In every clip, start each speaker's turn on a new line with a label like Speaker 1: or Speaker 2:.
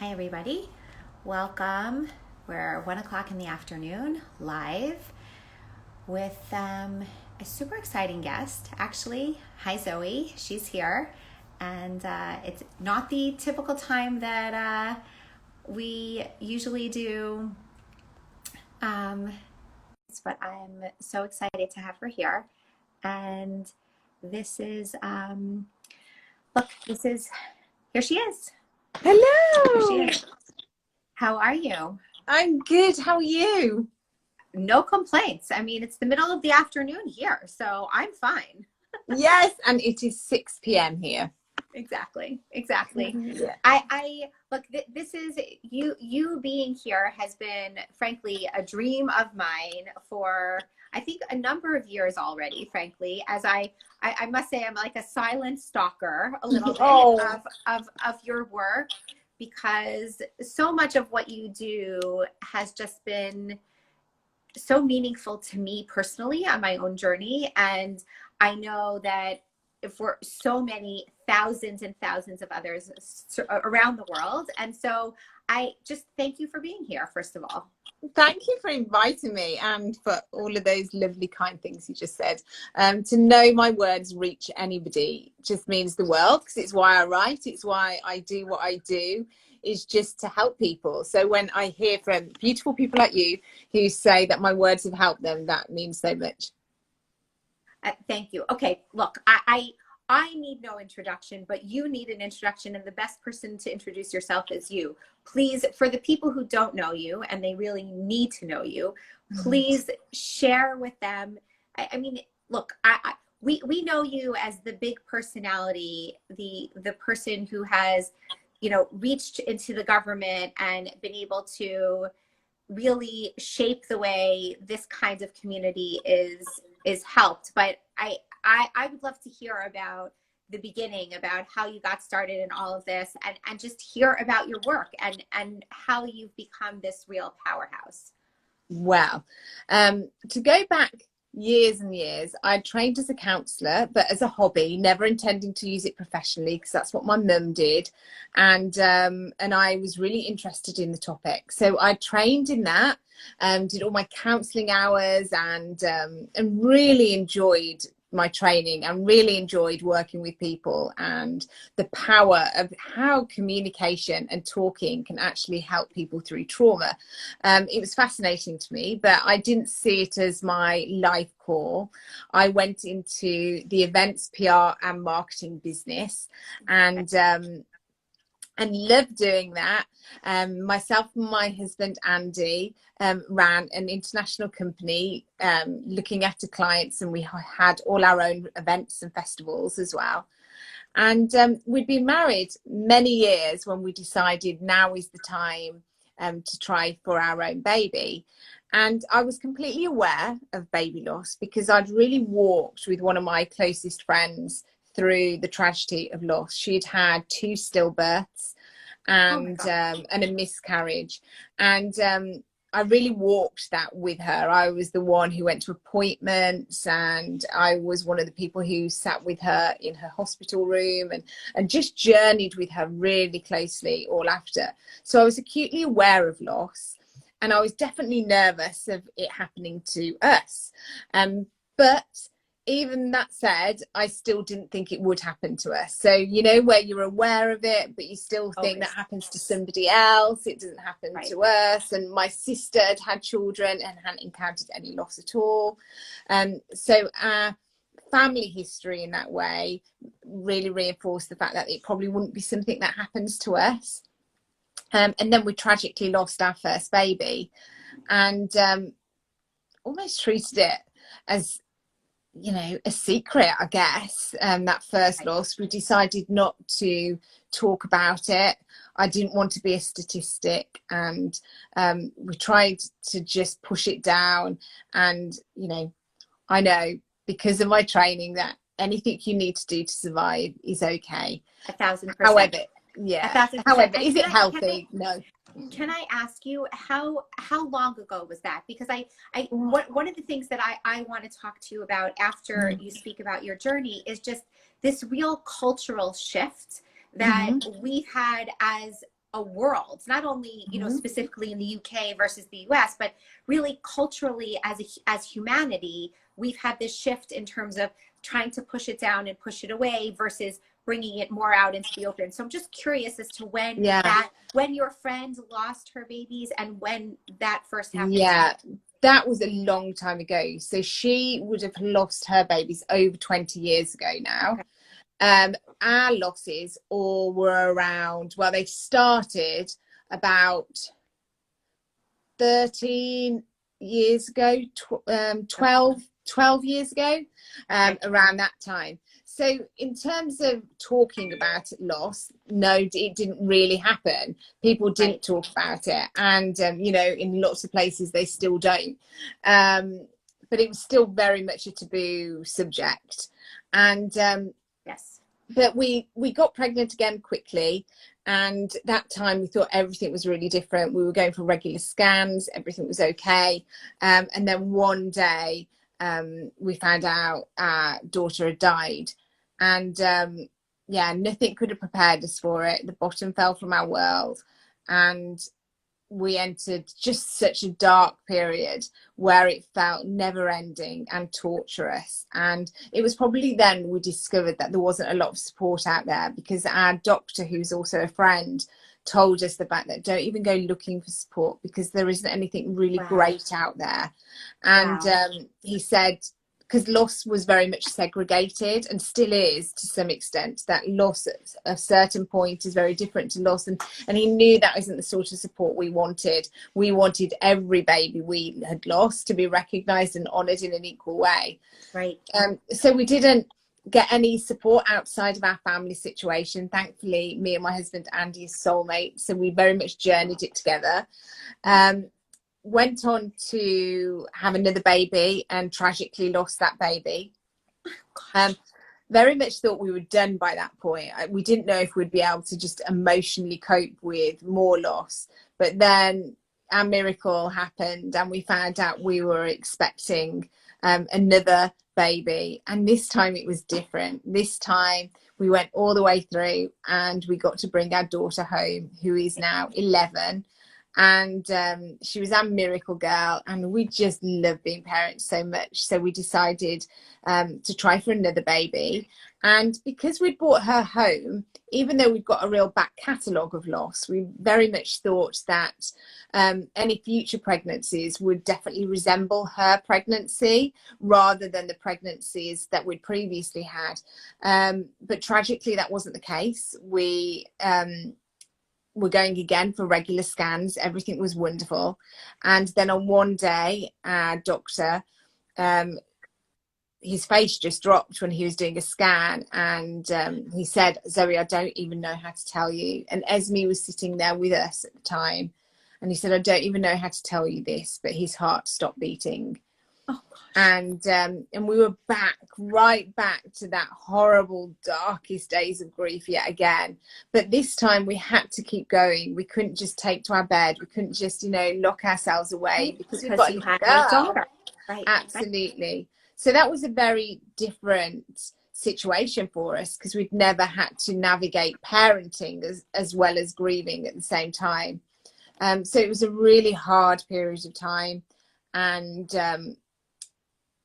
Speaker 1: Hi, everybody. Welcome. We're 1 o'clock in the afternoon, live with a super exciting guest, actually. Hi, Zoe. She's here. And it's not the typical time that we usually do, but I'm so excited to have her here. And this is, look, here she is. Here she
Speaker 2: Hello.
Speaker 1: is. How are you?
Speaker 2: I'm good. How are you?
Speaker 1: No complaints. I mean, it's the middle of the afternoon here, so I'm fine.
Speaker 2: Yes, and it is 6 p.m. here.
Speaker 1: Exactly.
Speaker 2: Yeah.
Speaker 1: I look, this is you being here has been frankly a dream of mine for I think a number of years already, frankly, as I must say I'm like a silent stalker a little bit
Speaker 2: Oh,
Speaker 1: of your work because so much of what you do has just been so meaningful to me personally on my own journey. And I know that for so many thousands and thousands of others around the world. And so I just thank you for being here, first of all.
Speaker 2: thank you for inviting me and for all of those lovely, kind things you just said. To know my words reach anybody just means the world because it's why I write. It's why I do what I do. Is just to help people. So when I hear from beautiful people like you who say that my words have helped them, that means so much.
Speaker 1: Thank you. Okay, look, I need no introduction, but you need an introduction, and the best person to introduce yourself is you. Please, for the people who don't know you and they really need to know you, please share with them. I mean, look, we know you as the big personality, the person who has, reached into the government and been able to really shape the way this kind of community is helped. But I would love to hear about the beginning, about how you got started in all of this, and just hear about your work and how you've become this real powerhouse.
Speaker 2: Wow. To go back years and years, I trained as a counsellor, but as a hobby, never intending to use it professionally because that's what my mum did. And I was really interested in the topic. So I trained in that, did all my counselling hours and really enjoyed my training and really enjoyed working with people and the power of how communication and talking can actually help people through trauma. It was fascinating to me, but I didn't see it as my life core. I went into the events, PR and marketing business and loved doing that. Myself and my husband Andy ran an international company looking after clients, and we had all our own events and festivals as well. And we'd been married many years when we decided now is the time to try for our own baby. And I was completely aware of baby loss because I'd really walked with one of my closest friends through the tragedy of loss. She'd had 2 stillbirths and a miscarriage. And I really walked that with her. I was the one who went to appointments, and I was one of the people who sat with her in her hospital room and just journeyed with her really closely all after. So I was acutely aware of loss, and I was definitely nervous of it happening to us. But even that said, I still didn't think it would happen to us. So, where you're aware of it, but you still think that happens to somebody else, it doesn't happen to us. And my sister had children and hadn't encountered any loss at all. So our family history in that way really reinforced the fact that it probably wouldn't be something that happens to us. And then we tragically lost our first baby and almost treated it as a secret, I guess. That first loss, we decided not to talk about it. I didn't want to be a statistic, and we tried to just push it down. And I know because of my training that anything you need to do to survive is okay.
Speaker 1: 1,000%.
Speaker 2: However, yeah.
Speaker 1: 1,000%.
Speaker 2: However, is it healthy? No.
Speaker 1: Can I ask you how long ago was that? Because one of the things that I want to talk to you about after you speak about your journey is just this real cultural shift that we've had as a world, not only, you know, specifically in the UK versus the US, but really culturally as humanity, we've had this shift in terms of trying to push it down and push it away versus bringing it more out into the open. So I'm just curious as to when your friend lost her babies and when that first happened.
Speaker 2: Yeah, that was a long time ago. So she would have lost her babies over 20 years ago now. Okay. Our losses all were around, well, they started about 13 years ago, 12 years ago, around that time. So in terms of talking about loss, no, it didn't really happen. People didn't talk about it. And, you know, in lots of places, they still don't. But it was still very much a taboo subject. And
Speaker 1: yes,
Speaker 2: but we got pregnant again quickly. And that time we thought everything was really different. We were going for regular scans. Everything was okay. And then one day we found out our daughter had died. And yeah, nothing could have prepared us for it. The bottom fell from our world. And we entered just such a dark period where it felt never ending and torturous. And it was probably then we discovered that there wasn't a lot of support out there, because our doctor, who's also a friend, told us the fact that don't even go looking for support because there isn't anything really great out there. And he said, because loss was very much segregated and still is to some extent, that loss at a certain point is very different to loss. And he knew that isn't the sort of support we wanted. We wanted every baby we had lost to be recognised and honoured in an equal way.
Speaker 1: Right.
Speaker 2: So we didn't get any support outside of our family situation. Thankfully, me and my husband, Andy, is soulmates. So we very much journeyed it together. Went on to have another baby and tragically lost that baby. Very much thought we were done by that point. We didn't know if we'd be able to just emotionally cope with more loss. But then our miracle happened and we found out we were expecting another baby. And this time it was different. This time we went all the way through and we got to bring our daughter home, who is now 11. And she was our miracle girl, and we just love being parents so much. So we decided to try for another baby. And because we'd brought her home, even though we've got a real back catalogue of loss, we very much thought that any future pregnancies would definitely resemble her pregnancy rather than the pregnancies that we'd previously had. But tragically, that wasn't the case. We're going again for regular scans. Everything was wonderful. And then on one day, our doctor, his face just dropped when he was doing a scan. And he said, "Zoe, I don't even know how to tell you." And Esme was sitting there with us at the time. And he said, "I don't even know how to tell you this," but his heart stopped beating.
Speaker 1: Oh,
Speaker 2: and we were right back to that horrible, darkest days of grief yet again. But this time we had to keep going. We couldn't just take to our bed. We couldn't just, lock ourselves away because we've got
Speaker 1: you had a daughter. Right.
Speaker 2: Absolutely. Right. So that was a very different situation for us because we'd never had to navigate parenting as well as grieving at the same time. So it was a really hard period of time. And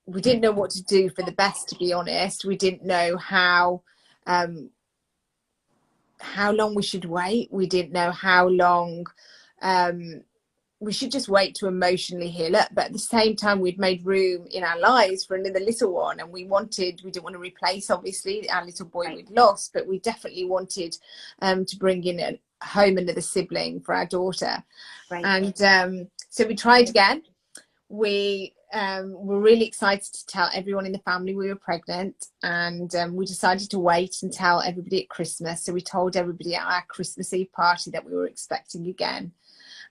Speaker 2: we didn't know what to do for the best, to be honest. We didn't know how long we should wait. We didn't know how long we should just wait to emotionally heal up. But at the same time, we'd made room in our lives for another little one. And we didn't want to replace, obviously, our little boy we'd lost, but we definitely wanted to bring in home another sibling for our daughter. Right. And so we tried again. We were really excited to tell everyone in the family we were pregnant, and we decided to wait and tell everybody at Christmas. So we told everybody at our Christmas Eve party that we were expecting again.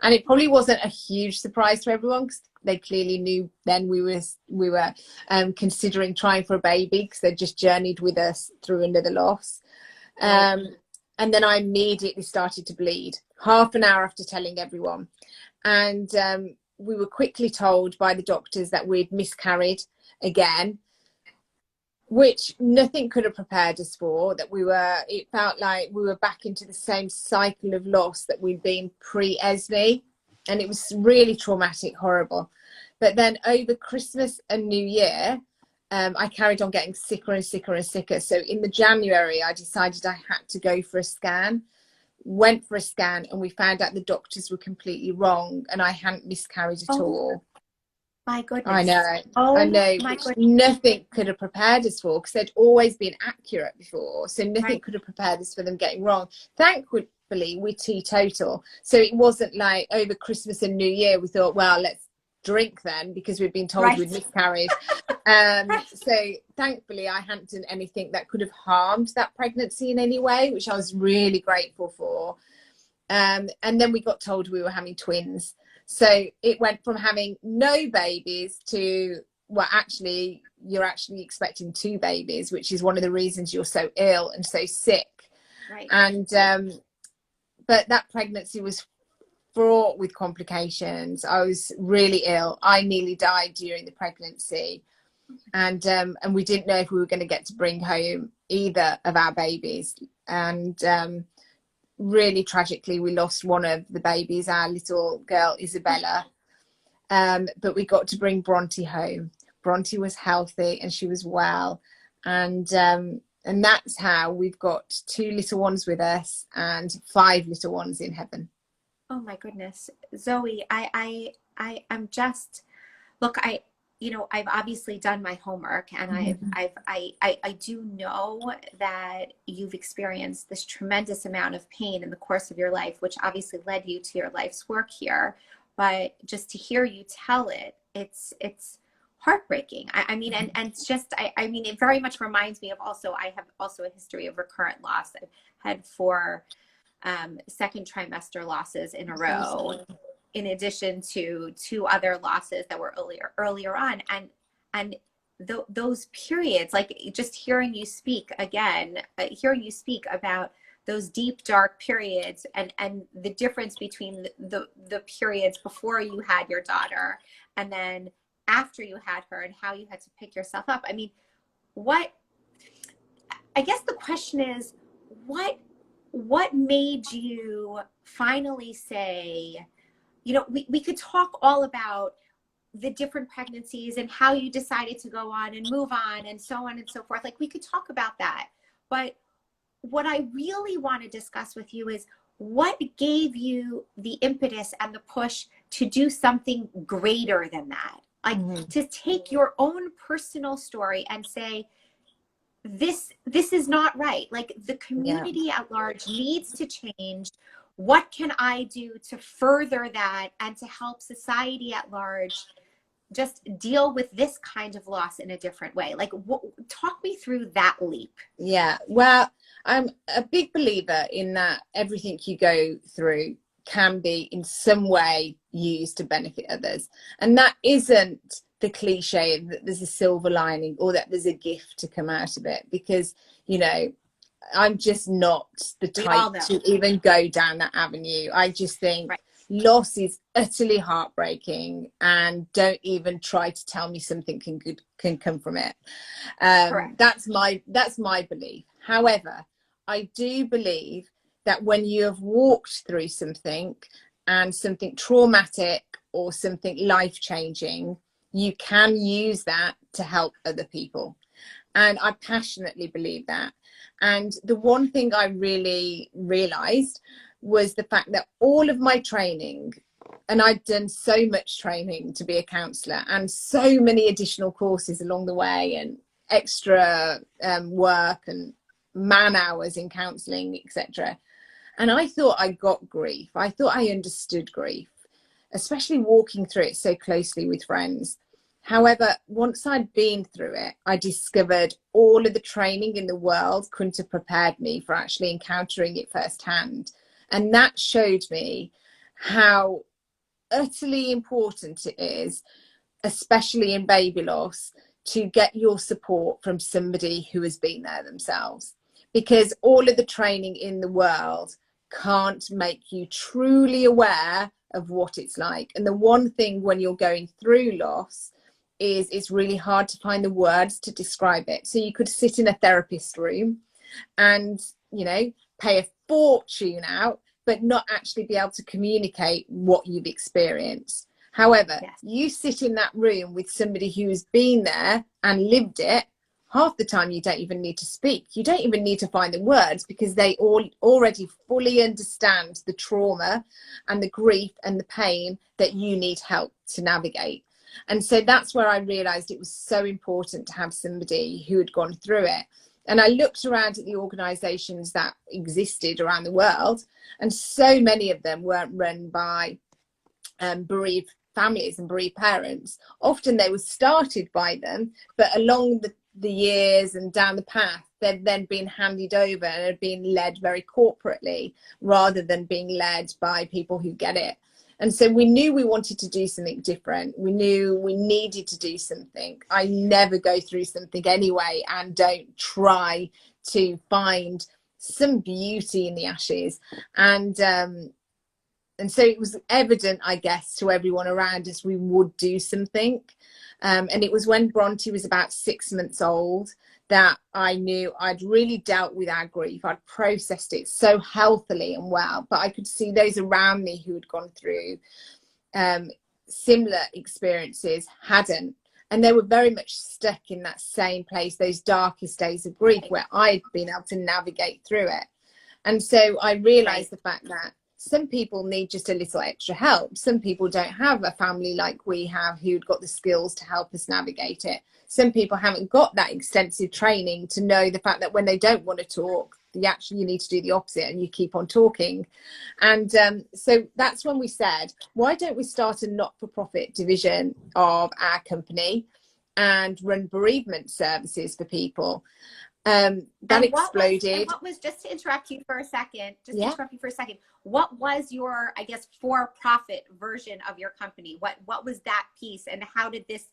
Speaker 2: And it probably wasn't a huge surprise to everyone because they clearly knew then we were considering trying for a baby because they'd just journeyed with us through another loss. And then I immediately started to bleed half an hour after telling everyone. And we were quickly told by the doctors that we'd miscarried again. which nothing could have prepared us for. It felt like we were back into the same cycle of loss that we'd been pre-Esme, and it was really traumatic, horrible. But then over Christmas and New Year, I carried on getting sicker and sicker and sicker. So in the January, I decided I had to go for a scan. Went for a scan, and we found out the doctors were completely wrong, and I hadn't miscarried at all.
Speaker 1: My goodness.
Speaker 2: I know.
Speaker 1: Oh,
Speaker 2: I know.
Speaker 1: my goodness.
Speaker 2: Nothing could have prepared us for, because they'd always been accurate before. So nothing
Speaker 1: Right.
Speaker 2: could have prepared us for them getting wrong. Thankfully, we're teetotal. So it wasn't like over Christmas and New Year, we thought, well, let's drink then, because we'd been told
Speaker 1: Right.
Speaker 2: we'd miscarried. So thankfully, I hadn't done anything that could have harmed that pregnancy in any way, which I was really grateful for. And then we got told we were having twins. So it went from having no babies to, well, actually, you're actually expecting 2 babies, which is one of the reasons you're so ill and so sick.
Speaker 1: Right.
Speaker 2: And but that pregnancy was fraught with complications. I was really ill. I nearly died during the pregnancy, and we didn't know if we were going to get to bring home either of our babies. And really tragically, we lost one of the babies, our little girl Isabella, but we got to bring Bronte home. Bronte was healthy and she was well, and that's how we've got 2 little ones with us and 5 little ones in heaven.
Speaker 1: Oh my goodness, Zoe, I'm just, look, I've obviously done my homework, and I do know that you've experienced this tremendous amount of pain in the course of your life, which obviously led you to your life's work here. But just to hear you tell it, it's heartbreaking. I mean, and it's just, I mean, it very much reminds me of I have also a history of recurrent loss. I've had 4 second trimester losses in a row, in addition to 2 other losses that were earlier on. And those periods, like just hearing you speak about those deep, dark periods, and the difference between the periods before you had your daughter and then after you had her, and how you had to pick yourself up. I mean, I guess the question is, what made you finally say, we could talk all about the different pregnancies and how you decided to go on and move on and so on and so forth. Like, we could talk about that. But what I really want to discuss with you is what gave you the impetus and the push to do something greater than that. Like, to take your own personal story and say, this is not right. Like, the community at large needs to change. What can I do to further that and to help society at large just deal with this kind of loss in a different way? Like, talk me through that leap.
Speaker 2: Yeah, well, I'm a big believer in that everything you go through can be in some way used to benefit others. And that isn't the cliche that there's a silver lining or that there's a gift to come out of it, because, I'm just not the type to even go down that avenue. I just think loss is utterly heartbreaking, and don't even try to tell me something can come from it. That's my belief. However, I do believe that when you have walked through something, and something traumatic or something life-changing, you can use that to help other people. And I passionately believe that. And the one thing I really realized was the fact that all of my training, and I'd done so much training to be a counsellor and so many additional courses along the way, and extra work and man hours in counselling, etc. And I thought I got grief. I thought I understood grief, especially walking through it so closely with friends. However, once I'd been through it, I discovered all of the training in the world couldn't have prepared me for actually encountering it firsthand. And that showed me how utterly important it is, especially in baby loss, to get your support from somebody who has been there themselves. Because all of the training in the world can't make you truly aware of what it's like. And the one thing when you're going through loss is it's really hard to find the words to describe it. So you could sit in a therapist room and, you know, pay a fortune out, but not actually be able to communicate what you've experienced. However,
Speaker 1: Yes.
Speaker 2: you sit in that room with somebody who's been there and lived it. Half the time you don't even need to speak. You don't even need to find the words, because they all already fully understand the trauma and the grief and the pain that you need help to navigate. And so that's where I realized it was so important to have somebody who had gone through it. And I looked around at the organizations that existed around the world, and so many of them weren't run by bereaved families and bereaved parents. Often they were started by them, but along the years and down the path, they've then been handed over and have been led very corporately rather than being led by people who get it. And so we knew we wanted to do something different. We knew we needed to do something. I never go through something anyway and don't try to find some beauty in the ashes. And so it was evident, I guess, to everyone around us we would do something. And it was when Bronte was about 6 months old that I knew I'd really dealt with our grief. I'd processed it so healthily and well, but I could see those around me who had gone through similar experiences hadn't. And they were very much stuck in that same place, those darkest days of grief where I'd been able to navigate through it. And so I realized the fact that some people need just a little extra help. Some people don't have a family like we have who'd got the skills to help us navigate it. Some people haven't got that extensive training to know the fact that when they don't want to talk, you need to do the opposite and you keep on talking. And so that's when we said, why don't we start a not-for-profit division of our company and run bereavement services for people? That exploded.
Speaker 1: What was, just to interrupt you for a second, what was your, I guess, for-profit version of your company? What was that piece, and how did this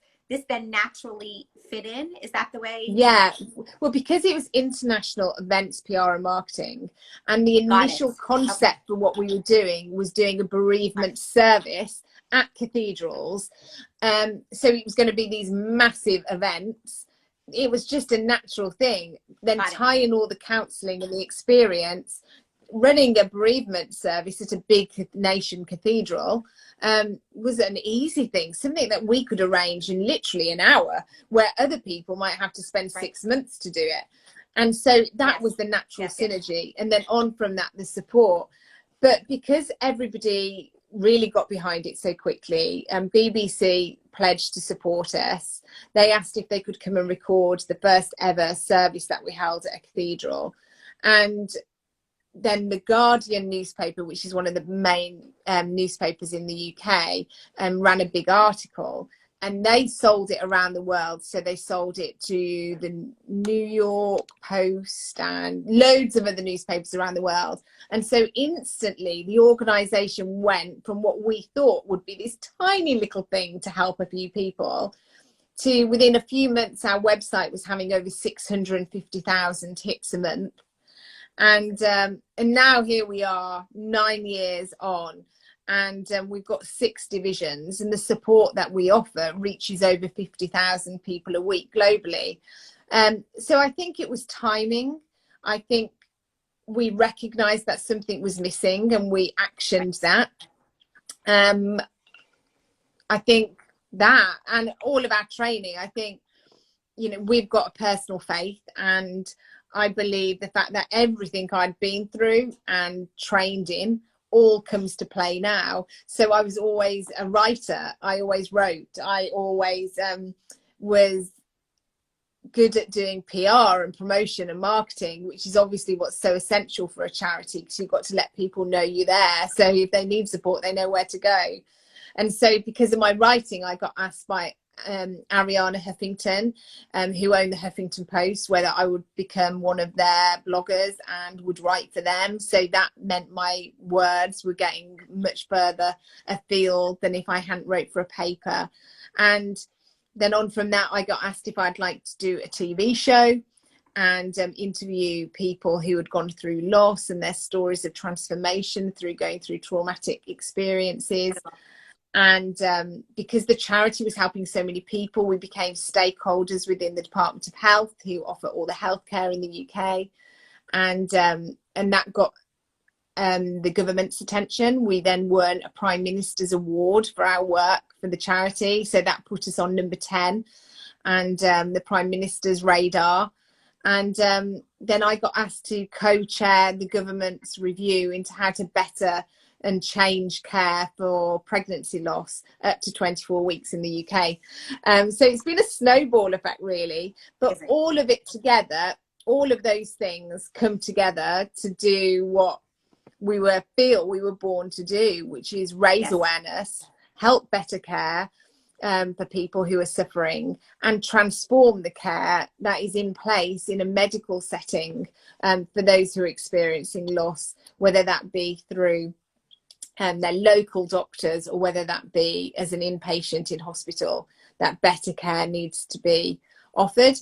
Speaker 1: then naturally fit in? Is that the way?
Speaker 2: Yeah, well, because it was international events, PR and marketing, and the initial concept for what we were doing was doing a bereavement service at cathedrals. So it was going to be these massive events. It was just a natural thing. Then tying all the counselling and the experience, running a bereavement service at a big nation cathedral was an easy thing, something that we could arrange in literally an hour, where other people might have to spend 6 months to do it. And so that was the natural synergy. And then on from that, the support. But because everybody really got behind it so quickly, and BBC pledged to support us, they asked if they could come and record the first ever service that we held at a cathedral. And then the Guardian newspaper, which is one of the main newspapers in the UK, ran a big article, and they sold it around the world. So they sold it to the New York Post and loads of other newspapers around the world. And so instantly the organisation went from what we thought would be this tiny little thing to help a few people to, within a few months, our website was having over 650,000 hits a month. And now here we are 9 years on, and we've got 6 divisions, and the support that we offer reaches over 50,000 people a week globally. So I think it was timing. I think we recognized that something was missing and we actioned that. I think that, and all of our training, I think, you know, we've got a personal faith, and I believe the fact that everything I'd been through and trained in all comes to play now. So I was always a writer. I always wrote. I always was good at doing PR and promotion and marketing, which is obviously what's so essential for a charity, because you've got to let people know you're there. So if they need support, they know where to go. And so because of my writing, I got asked by Ariana Huffington, who owned the Huffington Post, whether I would become one of their bloggers and would write for them. So that meant my words were getting much further afield than if I hadn't wrote for a paper. And then on from that, I got asked if I'd like to do a TV show and interview people who had gone through loss and their stories of transformation through going through traumatic experiences. And because the charity was helping so many people, we became stakeholders within the Department of Health, who offer all the healthcare in the UK. And that got the government's attention. We then won a Prime Minister's Award for our work for the charity. So that put us on number 10 and the Prime Minister's radar. And then I got asked to co-chair the government's review into how to better and change care for pregnancy loss up to 24 weeks in the UK. So it's been a snowball effect, really. But all of it together, all of those things come together to do what we were born to do, which is raise awareness, help better care for people who are suffering, and transform the care that is in place in a medical setting for those who are experiencing loss, whether that be through their local doctors or whether that be as an inpatient in hospital. That better care needs to be offered.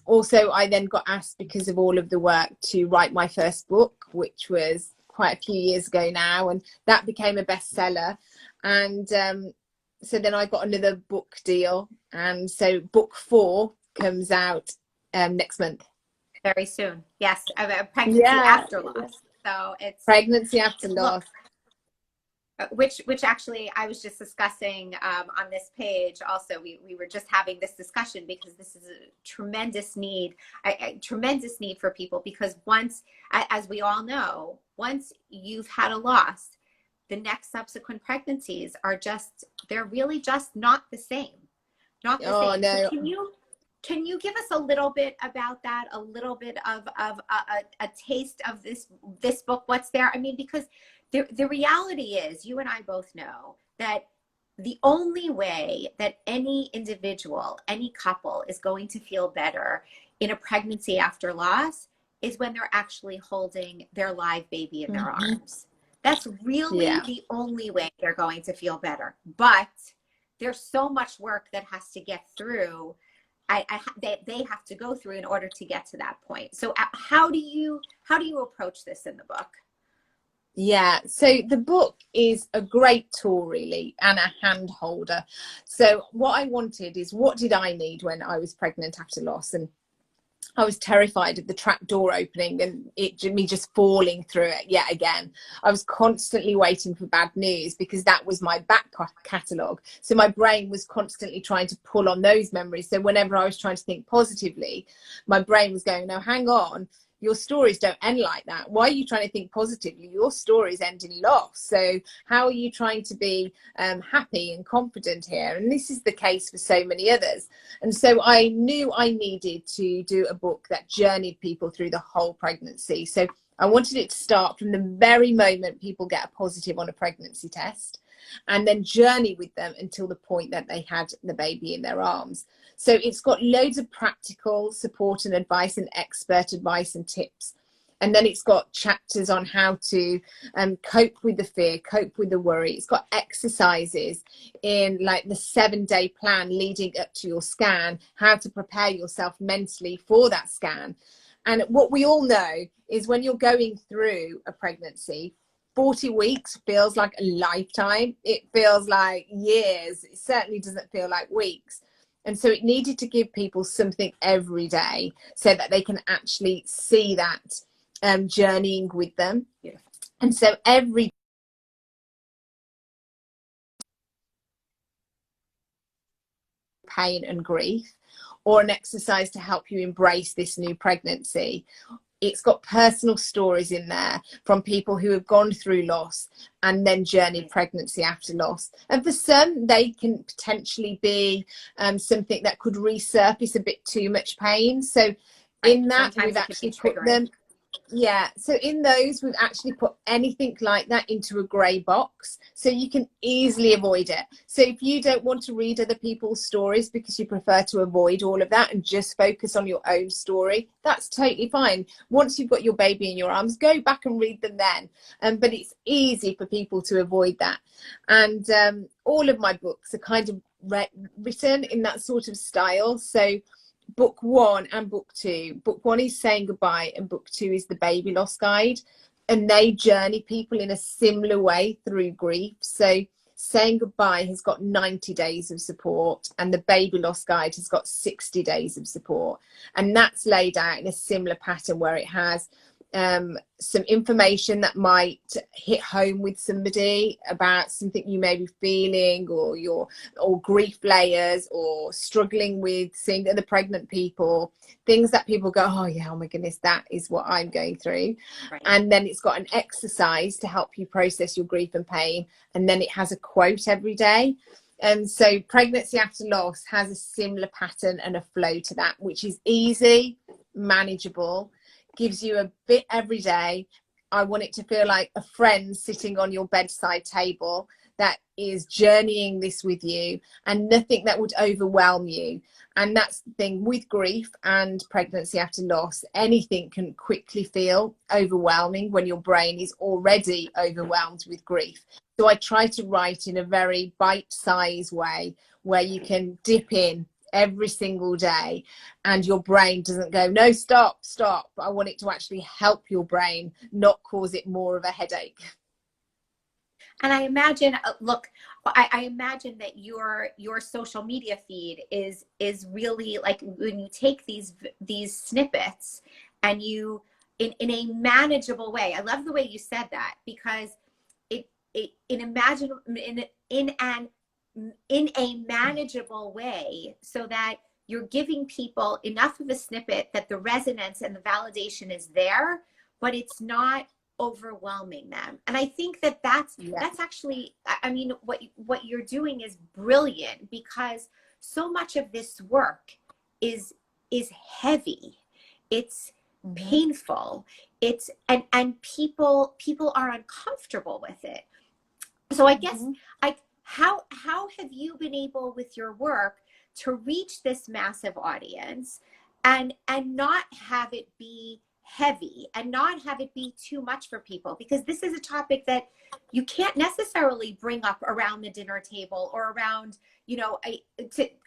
Speaker 2: Also, I then got asked, because of all of the work, to write my first book, which was quite a few years ago now, and that became a bestseller. And so then I got another book deal, and so book 4 comes out next month.
Speaker 1: Very soon. Yes, pregnancy after loss. So it's
Speaker 2: pregnancy after loss.
Speaker 1: Which actually I was just discussing on this page. Also, we were just having this discussion because this is a tremendous need for people, because once, as we all know, once you've had a loss, the next subsequent pregnancies they're really just not the same. Not the same.
Speaker 2: No.
Speaker 1: So can you give us a little bit about that, a little bit of a taste of this book, what's there? I mean, because the reality is, you and I both know that the only way that any individual, any couple is going to feel better in a pregnancy after loss is when they're actually holding their live baby in their arms. That's really the only way they're going to feel better. But there's so much work that has to get through. They have to go through in order to get to that point. So how do you approach this in the book?
Speaker 2: Yeah, so the book is a great tool, really, and a hand holder. So what I wanted is, what did I need when I was pregnant after loss? And I was terrified of the trap door opening and me just falling through it yet again. I was constantly waiting for bad news, because that was my back catalogue. So my brain was constantly trying to pull on those memories. So whenever I was trying to think positively, my brain was going, no, hang on. Your stories don't end like that. Why are you trying to think positively? Your stories end in loss. So how are you trying to be happy and confident here? And this is the case for so many others. And so I knew I needed to do a book that journeyed people through the whole pregnancy. So I wanted it to start from the very moment people get a positive on a pregnancy test, and then journey with them until the point that they had the baby in their arms. So it's got loads of practical support and advice and expert advice and tips. And then it's got chapters on how to cope with the fear, cope with the worry. It's got exercises in like the 7-day plan leading up to your scan, how to prepare yourself mentally for that scan. And what we all know is, when you're going through a pregnancy, 40 weeks feels like a lifetime. It feels like years. It certainly doesn't feel like weeks. And so it needed to give people something every day so that they can actually see that journeying with them. Yeah. And so every pain and grief, or an exercise to help you embrace this new pregnancy. It's got personal stories in there from people who have gone through loss and then journeyed pregnancy after loss. And for some, they can potentially be something that could resurface a bit too much pain. So in that, we've actually put them. Yeah, so in those, we've actually put anything like that into a grey box, so you can easily avoid it. So if you don't want to read other people's stories because you prefer to avoid all of that and just focus on your own story, that's totally fine. Once you've got your baby in your arms, go back and read them then. But it's easy for people to avoid that. And all of my books are kind of written in that sort of style. So book 1 and book 2. Book 1 is Saying Goodbye, and book 2 is the Baby Loss Guide. And they journey people in a similar way through grief. So Saying Goodbye has got 90 days of support, and the Baby Loss Guide has got 60 days of support. And that's laid out in a similar pattern where it has some information that might hit home with somebody about something you may be feeling, or grief layers, or struggling with seeing other pregnant people, things that people go, oh yeah, oh my goodness, that is what I'm going through.
Speaker 1: Right.
Speaker 2: And then it's got an exercise to help you process your grief and pain, and then it has a quote every day. And so Pregnancy After Loss has a similar pattern and a flow to that, which is easy, manageable, gives you a bit every day. I want it to feel like a friend sitting on your bedside table that is journeying this with you, and nothing that would overwhelm you. And that's the thing with grief and pregnancy after loss, anything can quickly feel overwhelming when your brain is already overwhelmed with grief. So I try to write in a very bite-sized way where you can dip in every single day and your brain doesn't go, no, stop. I want it to actually help your brain, not cause it more of a headache.
Speaker 1: And I imagine, look, I imagine that your social media feed is really like, when you take these snippets and you in a manageable way. I love the way you said that, because in a manageable way, so that you're giving people enough of a snippet that the resonance and the validation is there, but it's not overwhelming them. And I think that's actually, I mean, what you're doing is brilliant, because so much of this work is heavy, it's painful, it's and people are uncomfortable with it. So I guess how have you been able with your work to reach this massive audience and not have it be heavy and not have it be too much for people? Because this is a topic that you can't necessarily bring up around the dinner table or around,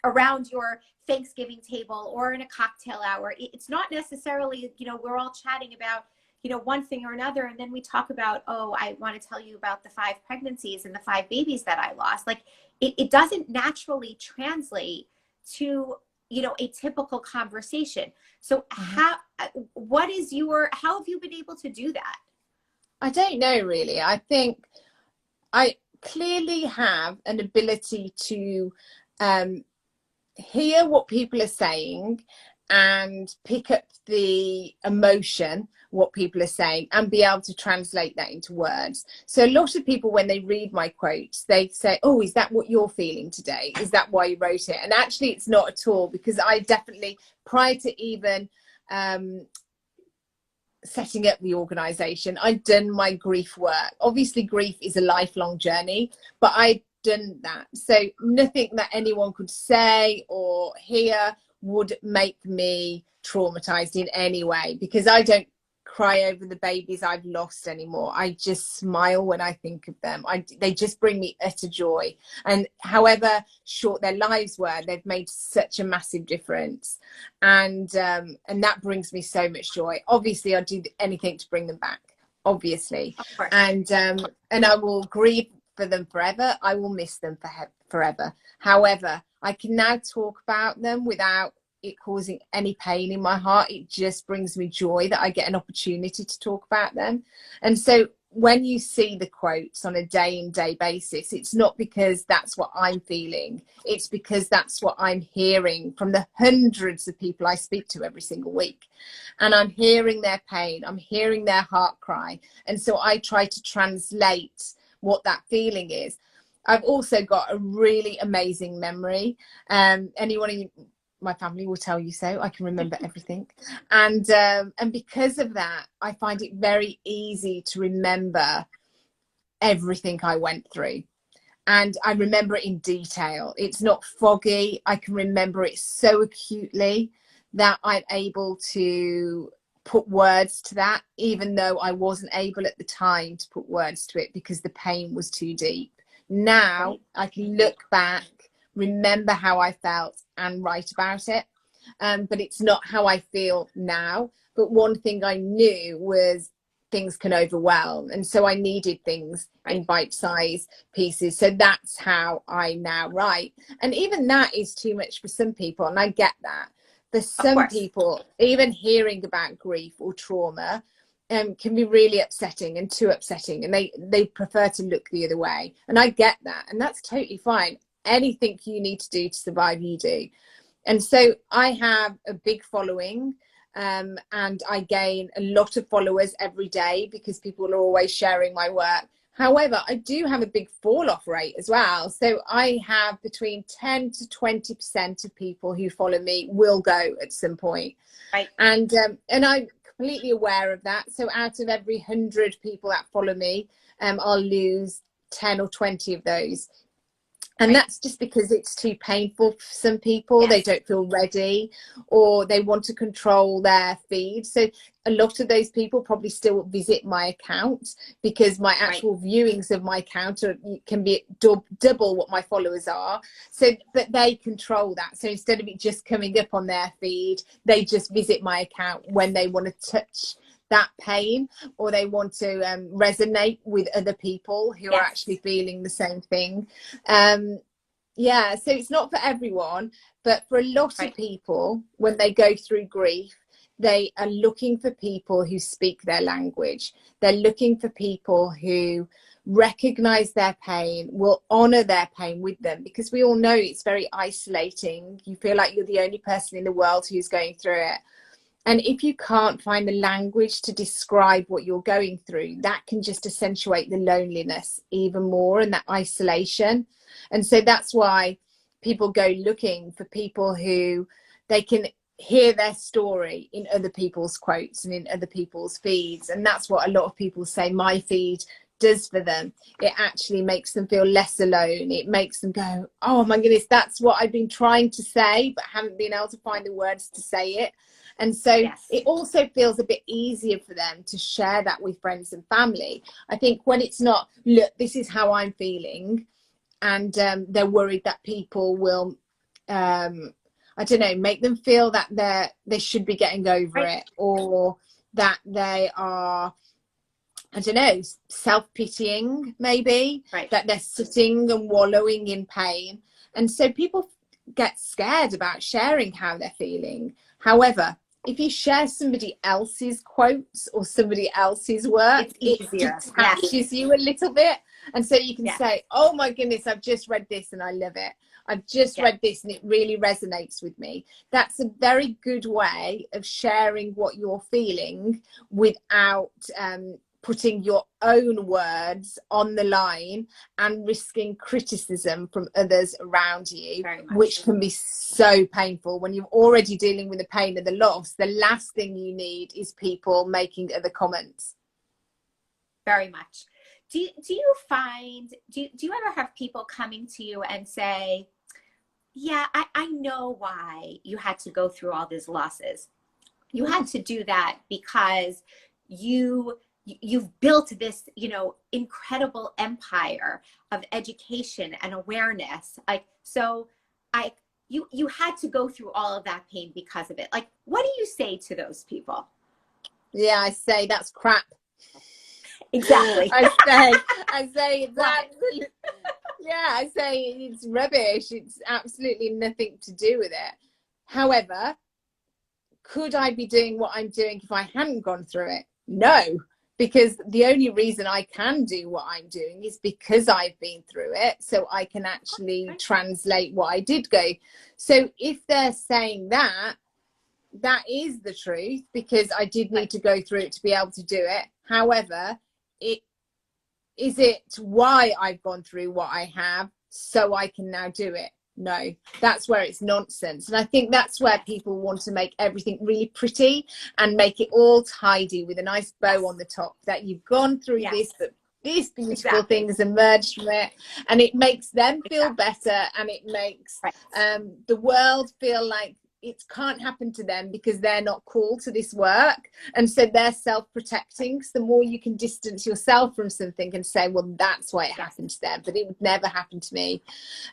Speaker 1: around your Thanksgiving table or in a cocktail hour. It's not necessarily, we're all chatting about, one thing or another, and then we talk about, oh, I want to tell you about the 5 pregnancies and the 5 babies that I lost. Like it doesn't naturally translate to, a typical conversation. So how have you been able to do that?
Speaker 2: I don't know, really. I think I clearly have an ability to hear what people are saying and pick up the emotion, what people are saying, and be able to translate that into words. So a lot of people, when they read my quotes, they say, oh, is that what you're feeling today? Is that why you wrote it? And actually it's not at all, because I definitely, prior to even setting up the organization, I'd done my grief work. Obviously grief is a lifelong journey, but I'd done that. So nothing that anyone could say or hear would make me traumatized in any way, because I don't cry over the babies I've lost anymore. I just smile when I think of them. They just bring me utter joy. And however short their lives were, they've made such a massive difference. And that brings me so much joy. Obviously, I'd do anything to bring them back, obviously.
Speaker 1: Of course.
Speaker 2: And I will grieve for them forever. I will miss them forever. However, I can now talk about them without it causing any pain in my heart. It just brings me joy that I get an opportunity to talk about them. And so when you see the quotes on a day-in-day basis, it's not because that's what I'm feeling, it's because that's what I'm hearing from the hundreds of people I speak to every single week. And I'm hearing their pain, I'm hearing their heart cry, and so I try to translate what that feeling is. I've also got a really amazing memory. Anyone in my family will tell you so. I can remember everything, and because of that, I find it very easy to remember everything I went through, and I remember it in detail. It's not foggy. I can remember it so acutely that I'm able to put words to that, even though I wasn't able at the time to put words to it because the pain was too deep. Now I can look back, remember how I felt, and write about it, but it's not how I feel now. But one thing I knew was things can overwhelm. And so I needed things in bite-sized pieces. So that's how I now write. And even that is too much for some people. And I get that. For some people, even hearing about grief or trauma can be really upsetting and too upsetting. And they prefer to look the other way. And I get that. And that's totally fine. Anything you need to do to survive, you do. And so I have a big following. And I gain a lot of followers every day because people are always sharing my work. However, I do have a big fall off rate as well. So I have between 10 to 20% of people who follow me will go at some point. And I'm completely aware of that. So out of every 100 people that follow me, I'll lose 10 or 20 of those. And that's just because it's too painful for some people. They don't feel ready, or they want to control their feed. So a lot of those people probably still visit my account because my actual viewings of my account can be double what my followers are. So, but they control that. So instead of it just coming up on their feed, they just visit my account when they want to touch that pain, or they want to resonate with other people who are actually feeling the same thing. So it's not for everyone, but for a lot of people, when they go through grief, they are looking for people who speak their language. They're looking for people who recognize their pain, will honor their pain with them, because we all know it's very isolating. You feel like you're the only person in the world who's going through it. And if you can't find the language to describe what you're going through, that can just accentuate the loneliness even more and that isolation. And so that's why people go looking for people who they can hear their story in other people's quotes and in other people's feeds. And that's what a lot of people say my feed does for them. It actually makes them feel less alone. It makes them go, oh my goodness, that's what I've been trying to say, but haven't been able to find the words to say it. And so it also feels a bit easier for them to share that with friends and family. I think when it's not, look, this is how I'm feeling, and they're worried that people will, I don't know, make them feel that they should be getting over it, or that they are, I don't know, self-pitying maybe, that they're sitting and wallowing in pain. And so people get scared about sharing how they're feeling. However, if you share somebody else's quotes or somebody else's work, it detaches you a little bit. And so you can say, oh my goodness, I've just read this and I love it. I've just read this and it really resonates with me. That's a very good way of sharing what you're feeling without putting your own words on the line and risking criticism from others around you, which can be so painful when you're already dealing with the pain of the loss. The last thing you need is people making other comments.
Speaker 1: Very much. Do you find, do you ever have people coming to you and say, yeah, I know why you had to go through all these losses. You had to do that because you've built this, incredible empire of education and awareness. You had to go through all of that pain because of it. Like, what do you say to those people?
Speaker 2: Yeah, I say that's crap.
Speaker 1: Exactly.
Speaker 2: I say it's absolutely, I say it's rubbish. It's absolutely nothing to do with it. However, could I be doing what I'm doing if I hadn't gone through it? No, because the only reason I can do what I'm doing is because I've been through it. So I can actually translate what I did go. So if they're saying that is the truth, because I did need to go through it to be able to do it. However, is it why I've gone through what I have so I can now do it? No, that's where it's nonsense. And I think that's where people want to make everything really pretty and make it all tidy with a nice bow on the top, that you've gone through this, but this beautiful thing has emerged from it, and it makes them feel better, and it makes the world feel like it can't happen to them because they're not called to this work. And so they're self-protecting. So the more you can distance yourself from something and say, well, that's why it happened to them, but it would never happen to me.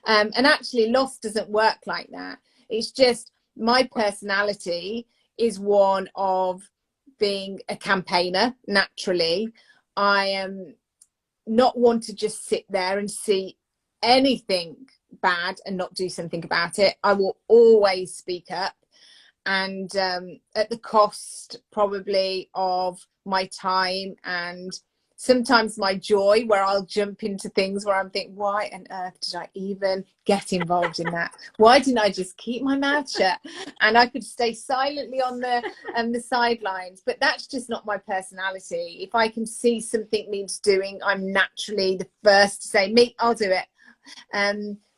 Speaker 2: And actually loss doesn't work like that. It's just my personality is one of being a campaigner naturally, I am not one to just sit there and see anything bad and not do something about it. I will always speak up, and at the cost probably of my time and sometimes my joy, where I'll jump into things where I'm thinking, why on earth did I even get involved in that? Why didn't I just keep my mouth shut? And I could stay silently on the sidelines, but that's just not my personality. If I can see something needs doing, I'm naturally the first to say, me, I'll do it.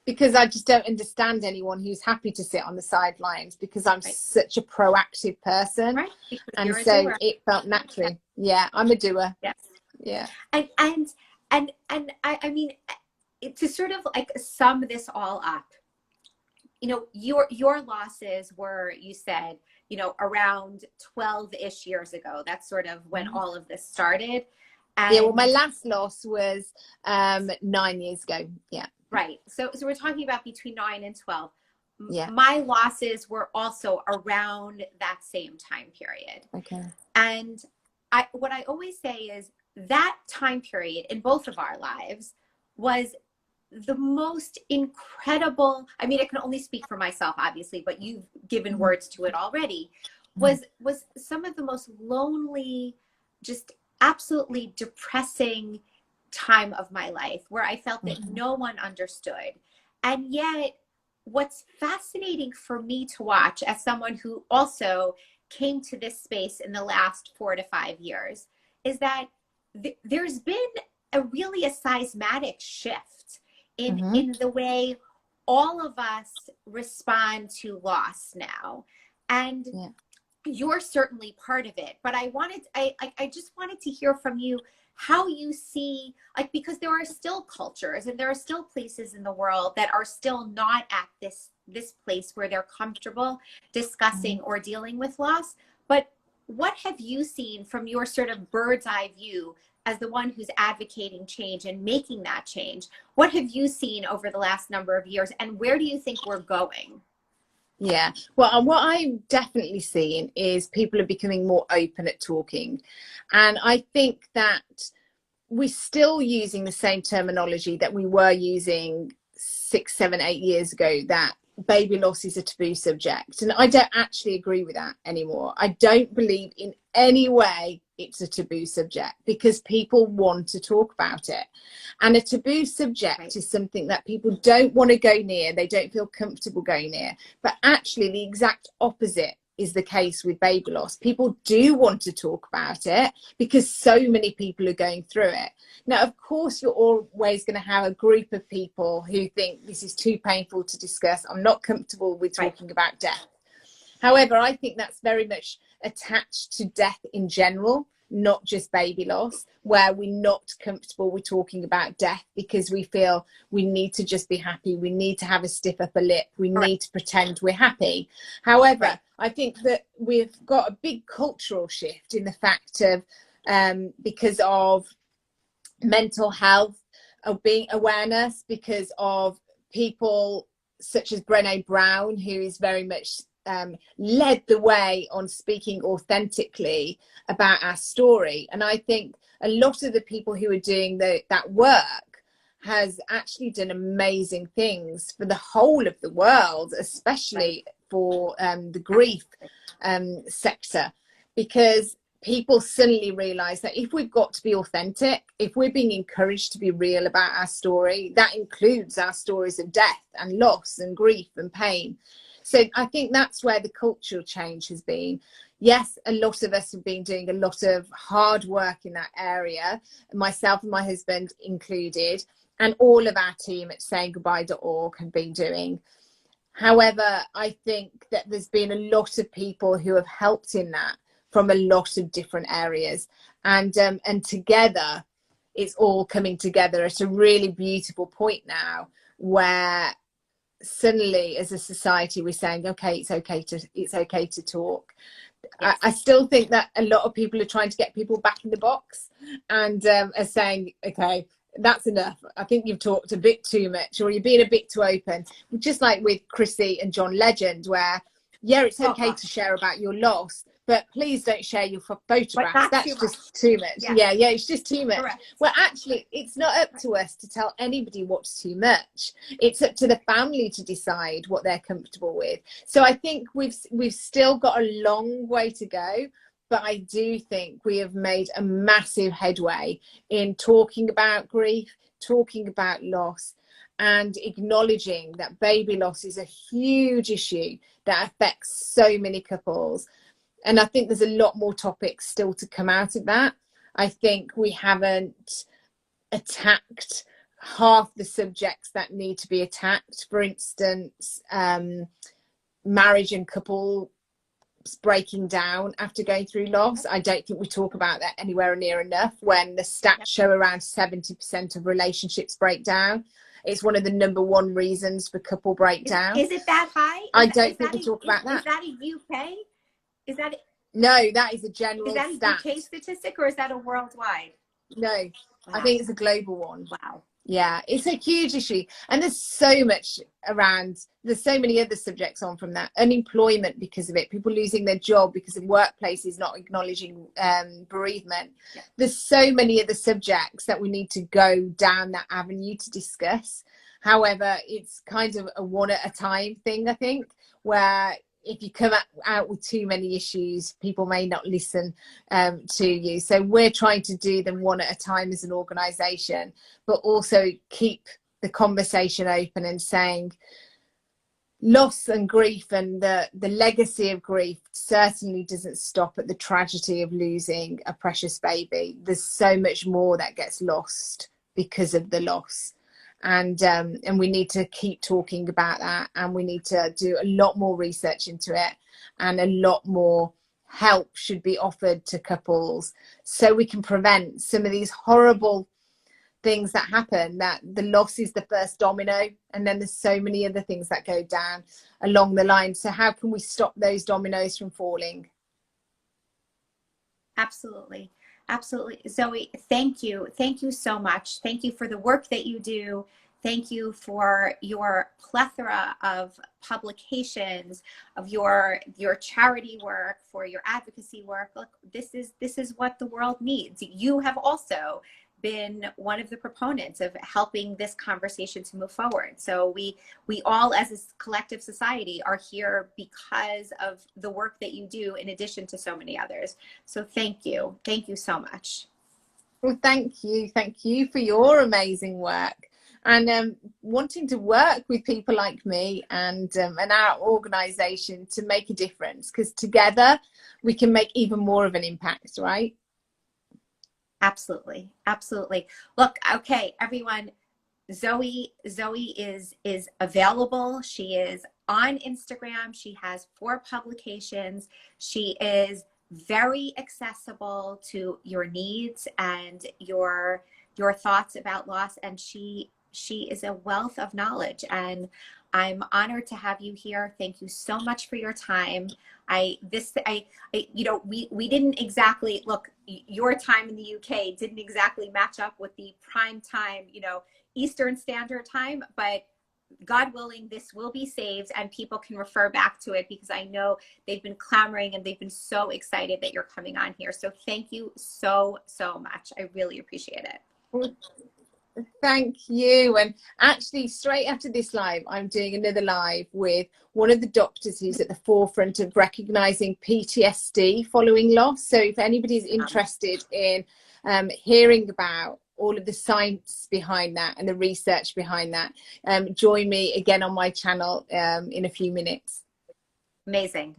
Speaker 2: Because I just don't understand anyone who's happy to sit on the sidelines, because I'm such a proactive person.
Speaker 1: Right.
Speaker 2: And so it felt natural. Yeah, I'm a doer.
Speaker 1: Yes.
Speaker 2: Yeah.
Speaker 1: And I mean, to sort of like sum this all up, you know, your losses were, you said, you know, around 12-ish years ago. That's sort of when all of this started. And,
Speaker 2: yeah, well, my last loss was 9 years ago. Yeah.
Speaker 1: Right. So we're talking about between 9 and 12.
Speaker 2: Yeah.
Speaker 1: My losses were also around that same time period.
Speaker 2: Okay.
Speaker 1: And what I always say is that time period in both of our lives was the most incredible. I mean, I can only speak for myself, obviously, but you've given words to it already. Was some of the most lonely, just absolutely depressing time of my life, where I felt that no one understood. And yet, what's fascinating for me to watch as someone who also came to this space in the last 4 to 5 years is that there's been a seismic shift in the way all of us respond to loss now. And you're certainly part of it. But I just wanted to hear from you how you see, like, because there are still cultures and there are still places in the world that are still not at this place where they're comfortable discussing or dealing with loss. But what have you seen from your sort of bird's eye view as the one who's advocating change and making that change? What have you seen over the last number of years, and where do you think we're going?
Speaker 2: Yeah, well, what I'm definitely seeing is people are becoming more open at talking. And I think that we're still using the same terminology that we were using 6, 7, 8 years ago, that baby loss is a taboo subject. And I don't actually agree with that anymore. I don't believe in any way it's a taboo subject, because people want to talk about it. And a taboo subject is something that people don't want to go near. They don't feel comfortable going near. But actually the exact opposite is the case with baby loss. People do want to talk about it because so many people are going through it. Now, of course, you're always going to have a group of people who think this is too painful to discuss. I'm not comfortable with talking about death. However, I think that's very much attached to death in general, not just baby loss, where we're not comfortable with talking about death because we feel we need to just be happy. We need to have a stiff upper lip. We need to pretend we're happy. However, I think that we've got a big cultural shift in the fact of, because of mental health, of being awareness, because of people such as Brené Brown, who is very much led the way on speaking authentically about our story. And I think a lot of the people who are doing that work has actually done amazing things for the whole of the world, especially for the grief sector, because people suddenly realize that if we've got to be authentic, if we're being encouraged to be real about our story, that includes our stories of death and loss and grief and pain. So I think that's where the cultural change has been. Yes, a lot of us have been doing a lot of hard work in that area, myself and my husband included, and all of our team at sayinggoodbye.org have been doing. However, I think that there's been a lot of people who have helped in that from a lot of different areas. And together, it's all coming together at a really beautiful point now, where suddenly as a society we're saying, okay, it's okay to talk. Yes. I still think that a lot of people are trying to get people back in the box and are saying, okay, that's enough. I think you've talked a bit too much, or you're being a bit too open. Just like with Chrissy and John Legend, where it's okay to share about your loss, but please don't share your photographs. That's just too much.
Speaker 1: Yeah,
Speaker 2: it's just too much.
Speaker 1: Correct.
Speaker 2: Well, actually, it's not up to us to tell anybody what's too much. It's up to the family to decide what they're comfortable with. So I think we've still got a long way to go, but I do think we have made a massive headway in talking about grief, talking about loss, and acknowledging that baby loss is a huge issue that affects so many couples. And I think there's a lot more topics still to come out of that. I think we haven't attacked half the subjects that need to be attacked. For instance, marriage and couple breaking down after going through loss. I don't think we talk about that anywhere near enough, when the stats show around 70% of relationships break down. It's one of the #1 reasons for couple breakdown.
Speaker 1: Is it that high?
Speaker 2: I don't think we talk about that.
Speaker 1: Is that a UK? Is that
Speaker 2: no? That is a general.
Speaker 1: Is that a
Speaker 2: stat.
Speaker 1: UK statistic, or is that a worldwide?
Speaker 2: No, wow. I think it's a global one.
Speaker 1: Wow.
Speaker 2: Yeah, it's a huge issue, and there's so much around. There's so many other subjects on from that. Unemployment because of it, people losing their job because of workplaces not acknowledging bereavement. Yeah. There's so many other subjects that we need to go down that avenue to discuss. However, it's kind of a one at a time thing, I think, where if you come out with too many issues, people may not listen to you. So we're trying to do them one at a time as an organisation, but also keep the conversation open and saying loss and grief and the legacy of grief certainly doesn't stop at the tragedy of losing a precious baby. There's so much more that gets lost because of the loss. And we need to keep talking about that, and we need to do a lot more research into it, and a lot more help should be offered to couples so we can prevent some of these horrible things that happen, that the loss is the first domino, and then there's so many other things that go down along the line. So how can we stop those dominoes from falling?
Speaker 1: Absolutely. Absolutely. Zoe, thank you. Thank you so much. Thank you for the work that you do. Thank you for your plethora of publications, of your charity work, for your advocacy work. Look, this is what the world needs. You have also been one of the proponents of helping this conversation to move forward. So we all as a collective society are here because of the work that you do, in addition to so many others. So thank you so much.
Speaker 2: Well, thank you for your amazing work, and wanting to work with people like me and our organisation to make a difference, because together we can make even more of an impact, right?
Speaker 1: Absolutely. Absolutely. Look, okay, everyone, Zoe is available. She is on Instagram. She has 4 publications. She is very accessible to your needs and your thoughts about loss, and she is a wealth of knowledge, and I'm honored to have you here. Thank you so much for your time. You know, we didn't exactly, look, your time in the UK didn't exactly match up with the prime time, you know, Eastern Standard Time, but God willing, this will be saved and people can refer back to it, because I know they've been clamoring and they've been so excited that you're coming on here. So thank you so much. I really appreciate it.
Speaker 2: Thank you. And actually, straight after this live, I'm doing another live with one of the doctors who's at the forefront of recognizing PTSD following loss. So if anybody's interested in hearing about all of the science behind that and the research behind that, join me again on my channel in a few minutes.
Speaker 1: Amazing.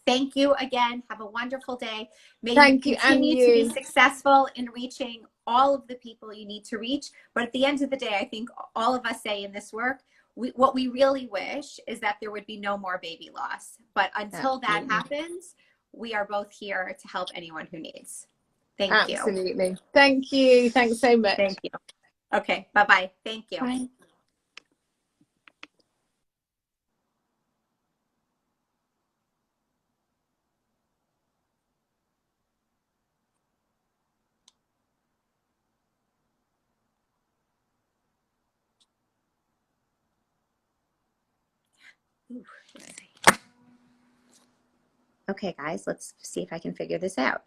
Speaker 1: Thank you again. Have a wonderful day. May
Speaker 2: Thank
Speaker 1: you continue to be successful in reaching all of the people you need to reach. But at the end of the day, I think all of us say in this work, what we really wish is that there would be no more baby loss. But until that happens, we are both here to help anyone who needs. Thank you.
Speaker 2: Absolutely. Thank you. Thanks so much.
Speaker 1: Thank you. Okay. Bye-bye. Thank you.
Speaker 2: Bye.
Speaker 1: Ooh, let's see. Okay, guys, let's see if I can figure this out.